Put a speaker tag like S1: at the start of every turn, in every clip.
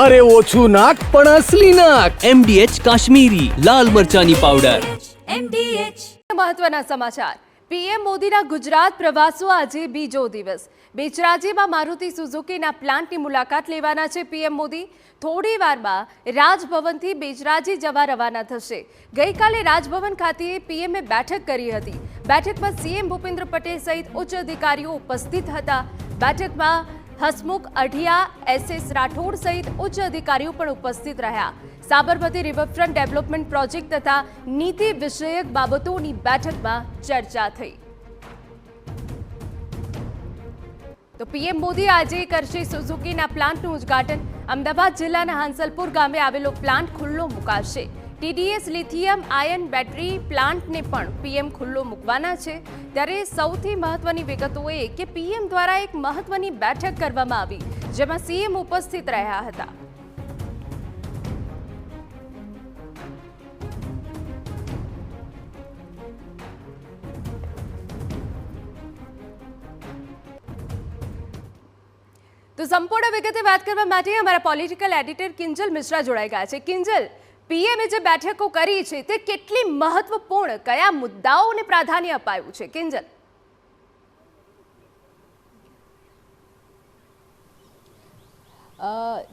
S1: अरे ओछू नाक पण असली नाक।
S2: MDH કાશ્મીરી લાલ મરચાની પાવડર।
S3: MDH મહત્વના સમાચાર। પીએમ મોદીના ગુજરાત પ્રવાસનો આજે બીજો દિવસ। બેચરાજીમાં મારુતિ સુઝુકીના પ્લાન્ટની મુલાકાત લેવાના છે પીએમ મોદી। થોડી વારમાં રાજભવનથી બેચરાજી જવા રવાના થશે। ગઈકાલે રાજભવન ખાતે પીએમએ બેઠક કરી હતી। બેઠકમાં સીએમ ભૂપેન્દ્ર પટેલ સહિત ઉચ્ચ અધિકારીઓ ઉપસ્થિત હતા। બેઠકમાં હસમુખ અઢિયા, SS રાઠોડ સહિત ઉચ્ચ અધિકારીઓ પણ ઉપસ્થિત રહ્યા। સાબરમતી રિવરફ્રન્ટ ડેવલપમેન્ટ પ્રોજેક્ટ તથા નીતિ વિષયક બાબતોની બેઠકમાં ચર્ચા થઈ। તો પીએમ મોદી આજે કરશે સુઝુકીના પ્લાન્ટનું ઉદ્ઘાટન। અમદાવાદ જિલ્લાના હાંસલપુર ગામે આવેલો પ્લાન્ટ ખુલ્લો મુકાશે। TDS લિથિયમ આયન બેટરી પ્લાન્ટને પણ પીએમ ખુલ્લો મૂકવાના છે। ત્યારે સૌથી મહત્વની વિગતો એ કે પીએમ દ્વારા એક મહત્વની બેઠક કરવામાં આવી, જેમાં સીએમ ઉપસ્થિત રહ્યા હતા। તો સંપૂર્ણ વિગતે વાત કરવા માટે અમારા પોલિટિકલ એડિટર કિંજલ મિશ્રા જોડાઈ ગયા છે। કિંજલ, પીએમએ જે બેઠકો કરી છે તે કેટલી મહત્વપૂર્ણ, કયા મુદ્દાઓને પ્રાધાન્ય અપાયું છે? કિંજલ,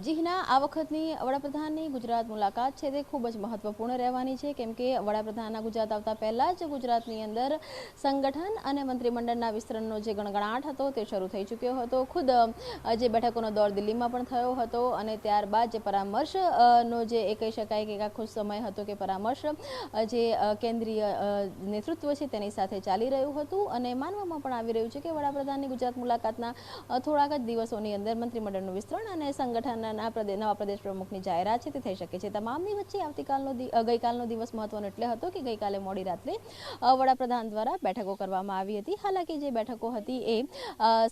S4: જી હિના, આ વખતની વડાપ્રધાનની ગુજરાત મુલાકાત છે તે ખૂબ જ મહત્વપૂર્ણ રહેવાની છે, કેમ કે વડાપ્રધાનના ગુજરાત આવતા પહેલાં જ ગુજરાતની અંદર સંગઠન અને મંત્રીમંડળના વિસ્તરણનો જે ગણગણાટ હતો તે શરૂ થઈ ચૂક્યો હતો। ખુદ જે બેઠકોનો દોર દિલ્હીમાં પણ થયો હતો અને ત્યારબાદ જે પરામર્શનો જે એ કહી શકાય કે આખો સમય હતો કે પરામર્શ જે કેન્દ્રીય નેતૃત્વ છે તેની સાથે ચાલી રહ્યું હતું અને માનવામાં પણ આવી રહ્યું છે કે વડાપ્રધાનની ગુજરાત મુલાકાતના થોડાક જ દિવસોની અંદર મંત્રીમંડળનું વિસ્તરણ અને સંગઠનના નવા પ્રદેશ પ્રમુખની જાહેરાત છે તે થઈ શકે છે। તમામની વચ્ચે ગઈકાલનો દિવસ મહત્વનો એટલે હતો કે ગઈકાલે મોડી રાત્રે વડાપ્રધાન દ્વારા બેઠકો કરવામાં આવી હતી। હાલાકી જે બેઠકો હતી એ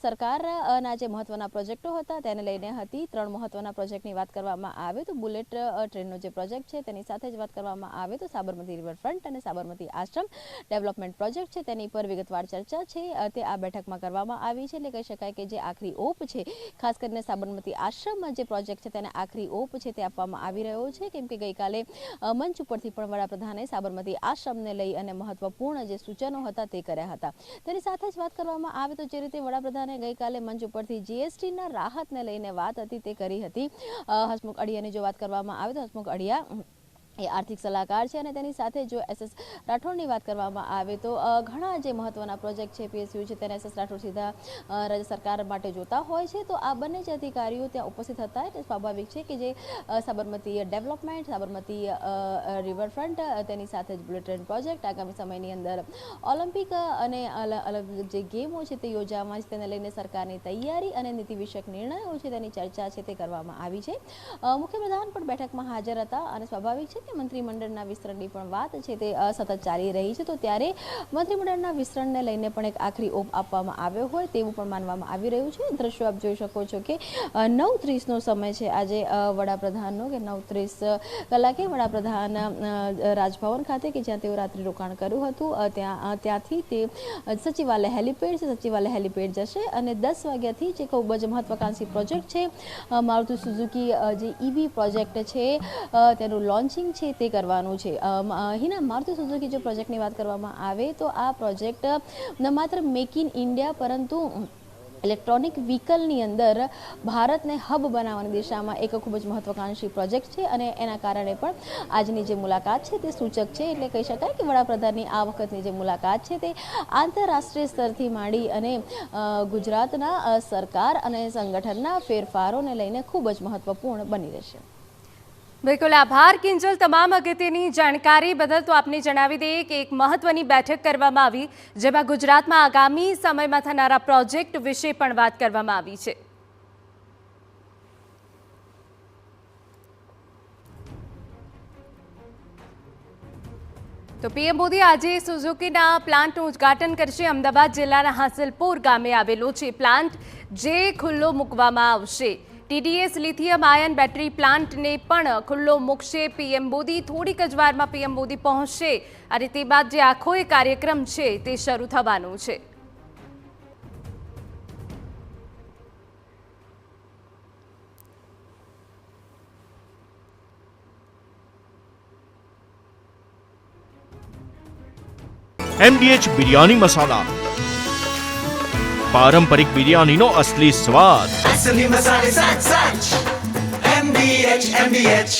S4: સરકારના જે મહત્વના પ્રોજેક્ટો હતા તેને લઈને હતી। 3 મહત્વના પ્રોજેક્ટની વાત કરવામાં આવે તો બુલેટ ટ્રેનનો જે પ્રોજેક્ટ છે તેની સાથે જ વાત કરવામાં આવે તો સાબરમતી રિવરફ્રન્ટ અને સાબરમતી આશ્રમ ડેવલપમેન્ટ પ્રોજેક્ટ છે તેની પર વિગતવાર ચર્ચા છે તે આ બેઠકમાં કરવામાં આવી છે। એટલે કહી શકાય કે જે આખરી ઓપ છે, ખાસ કરીને સાબરમતી આશ્રમ જે પ્રોજેક્ટ છે તેને આખરી ઓપ છે તે આપવામાં આવી રહ્યો છે, કેમ કે ગઈકાલે મંચ ઉપરથી પણ વડાપ્રધાને સાબરમતી આશ્રમને લઈ અને મહત્વપૂર્ણ જે સૂચનો હતા તે કર્યા હતા। તેની સાથે જ વાત કરવામાં આવે તો જે રીતે વડાપ્રધાને ગઈકાલે મંચ ઉપરથી GSTના રાહતને લઈને વાત હતી તે કરી હતી। હસમુખ અઢિયાની જો વાત કરવામાં આવે તો હસમુખ અઢિયા એ આર્થિક સલાહકાર છે અને તેની સાથે જો SS રાઠોડની વાત કરવામાં આવે તો ઘણા જે મહત્વના પ્રોજેક્ટ છે PSU છે તેને SS રાઠોડ સીધા રાજ્ય સરકાર માટે જોતા હોય છે। તો આ બંને જ અધિકારીઓ ત્યાં ઉપસ્થિત હતા એટલે સ્વાભાવિક છે કે જે સાબરમતી ડેવલપમેન્ટ, સાબરમતી રિવરફ્રન્ટ, તેની સાથે જ બુલેટ ટ્રેન પ્રોજેક્ટ, આગામી સમયની અંદર ઓલિમ્પિક અને અલગ જે ગેમો છે તે યોજાવા છે તેને લઈને સરકારની તૈયારી અને નીતિ વિષયક નિર્ણયો છે તેની ચર્ચા છે તે કરવામાં આવી છે। મુખ્યપ્રધાન પણ બેઠકમાં હાજર હતા અને સ્વાભાવિક છે કે મંત્રીમંડળના વિસ્તરણની પણ વાત છે તે સતત ચાલી રહી છે। તો ત્યારે મંત્રીમંડળના વિસ્તરણને લઈને પણ એક આખરી ઓપ આપવામાં આવ્યો હોય તેવું પણ માનવામાં આવી રહ્યું છે। દ્રશ્યો આપ જોઈ શકો છો કે 9:30નો સમય છે આજે વડાપ્રધાનનો કે 9:30 કલાકે વડાપ્રધાન રાજભવન ખાતે કે જ્યાં તેઓ રાત્રિ રોકાણ કર્યું હતું ત્યાંથી તે સચિવાલય હેલિપેડ છે, સચિવાલય હેલિપેડ જશે અને 10 વાગ્યાથી જે ખૂબ જ મહત્વાકાંક્ષી પ્રોજેક્ટ છે મારુતિ સુઝુકી જે EV પ્રોજેક્ટ છે તેનું લોન્ચિંગ છે તે કરવાનું છે। હિના, મારુતિ સુઝુકી જો પ્રોજેક્ટની વાત કરવામાં આવે તો આ પ્રોજેક્ટ ન માત્ર મેક ઇન ઇન્ડિયા પરંતુ ઇલેક્ટ્રોનિક વ્હીકલની અંદર ભારતને હબ બનાવવાની દિશામાં એક ખૂબ જ મહત્વાકાંક્ષી પ્રોજેક્ટ છે અને એના કારણે પણ આજની જે મુલાકાત છે તે સૂચક છે। એટલે કહી શકાય કે વડાપ્રધાનની આ વખતની જે મુલાકાત છે તે આંતરરાષ્ટ્રીય સ્તરથી માંડી અને ગુજરાતના સરકાર અને સંગઠનના ફેરફારોને લઈને ખૂબ જ મહત્વપૂર્ણ બની રહેશે।
S3: બિલકુલ, આભાર કિંજલ તમામ અગત્યની જાણકારી બદલ। તો આપને જણાવી દઈએ કે એક મહત્વની બેઠક કરવામાં આવી, જેમાં ગુજરાતમાં આગામી સમયમાં થનારા પ્રોજેક્ટ વિશે પણ વાત કરવામાં આવી છે। તો પીએમ મોદી આજે સુઝુકીના પ્લાન્ટનું ઉદ્ઘાટન કરશે। અમદાવાદ જિલ્લાના હાંસલપુર ગામે આવેલો છે પ્લાન્ટ જે ખુલ્લો મૂકવામાં આવશે। TDS લિથિયમ આયન બેટરી પ્લાન્ટને પણ ખુલ્લો મૂકશે પીએમ મોદી। થોડીક જ વારમાં પીએમ મોદી પહોંચશે અને તે બાદ જે આખો કાર્યક્રમ છે તે શરૂ થવાનો છે।
S5: MDH બિરયાની મસાલા, પારંપરિક બિરયાનીનો અસલી સ્વાદ.
S6: असली मसाले साथ साथ MDH